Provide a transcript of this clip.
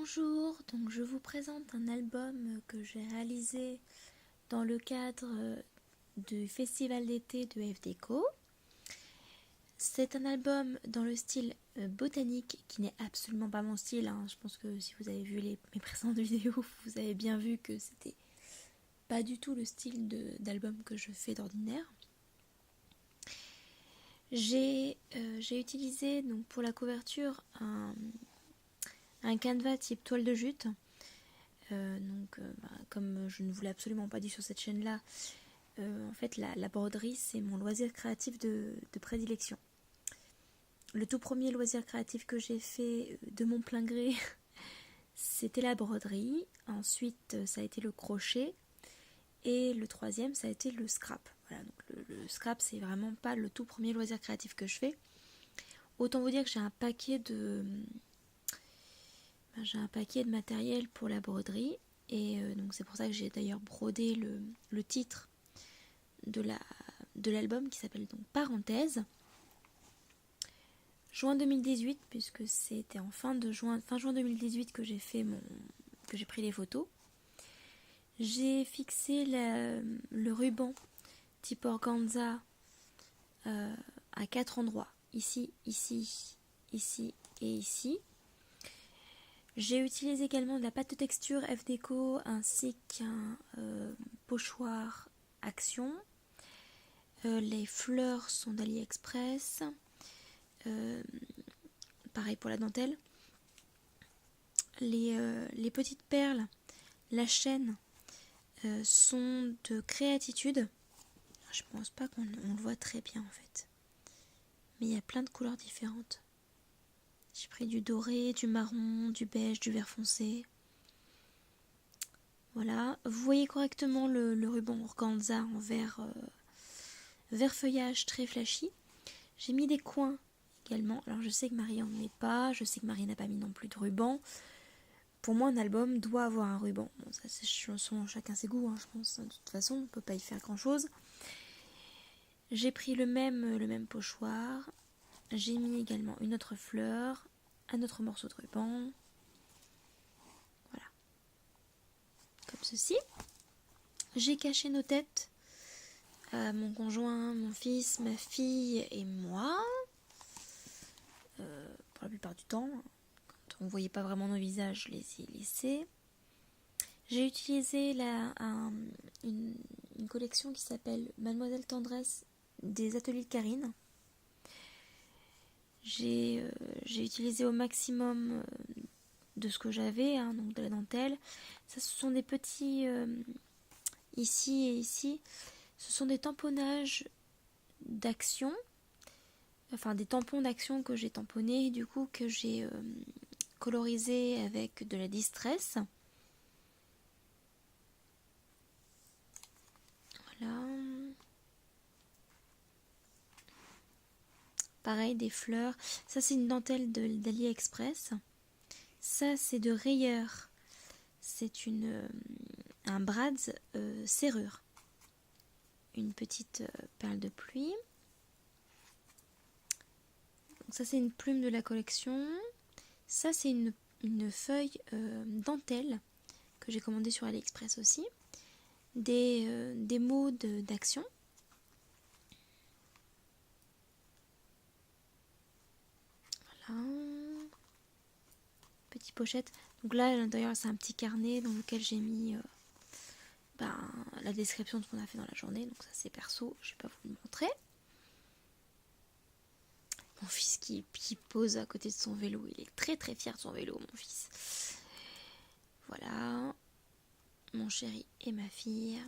Bonjour, donc je vous présente un album que j'ai réalisé dans le cadre du festival d'été de F Déco. C'est un album dans le style botanique qui n'est absolument pas mon style. Je pense que si vous avez vu mes précédentes vidéos, vous avez bien vu que c'était pas du tout le style d'album que je fais d'ordinaire. J'ai utilisé donc pour la couverture un canevas type toile de jute. Comme je ne vous l'ai absolument pas dit sur cette chaîne-là, en fait la broderie c'est mon loisir créatif de prédilection. Le tout premier loisir créatif que j'ai fait de mon plein gré, c'était la broderie. Ensuite ça a été le crochet. Et le troisième ça a été le scrap. Voilà, donc le scrap c'est vraiment pas le tout premier loisir créatif que je fais. Autant vous dire que j'ai un paquet de matériel pour la broderie. Et donc c'est pour ça que j'ai d'ailleurs brodé le titre de l'album qui s'appelle donc Parenthèse. Juin 2018, puisque c'était en fin juin 2018 que j'ai pris les photos. J'ai fixé le ruban type organza à 4 endroits. Ici, ici, ici et ici. J'ai utilisé également de la pâte de texture F Déco ainsi qu'un pochoir Action. Les fleurs sont d'AliExpress. Pareil pour la dentelle. Les petites perles, la chaîne, sont de Créatitude. Je pense pas qu'on le voit très bien en fait. Mais il y a plein de couleurs différentes. J'ai pris du doré, du marron, du beige, du vert foncé. Voilà. Vous voyez correctement le ruban organza en vert feuillage très flashy. J'ai mis des coins également. Alors je sais que Marie en met pas. Je sais que Marie n'a pas mis non plus de ruban. Pour moi, un album doit avoir un ruban. Bon, ça c'est chacun ses goûts, je pense. De toute façon, on ne peut pas y faire grand chose. J'ai pris le même pochoir. J'ai mis également une autre fleur, un autre morceau de ruban. Voilà. Comme ceci. J'ai caché nos têtes. Mon conjoint, mon fils, ma fille et moi. Pour la plupart du temps. Quand on ne voyait pas vraiment nos visages, je les ai laissés. J'ai utilisé une collection qui s'appelle Mademoiselle Tendresse des ateliers de Karine. J'ai utilisé au maximum de ce que j'avais, donc de la dentelle. Ça, ce sont des petits, ici et ici, ce sont des tamponnages d'action, enfin des tampons d'action que j'ai tamponnés, du coup que j'ai colorisé avec de la distress. Voilà. Pareil, des fleurs. Ça, c'est une dentelle d'AliExpress. Ça, c'est de Rayeur. C'est un Brads serrure. Une petite perle de pluie. Donc ça, c'est une plume de la collection. Ça, c'est une feuille dentelle que j'ai commandée sur AliExpress aussi. Des mots d'action. Voilà. Petite pochette. Donc là, à l'intérieur, c'est un petit carnet dans lequel j'ai mis la description de ce qu'on a fait dans la journée. Donc ça, c'est perso. Je ne vais pas vous le montrer. Mon fils qui pose à côté de son vélo. Il est très très fier de son vélo, mon fils. Voilà. Mon chéri et ma fille.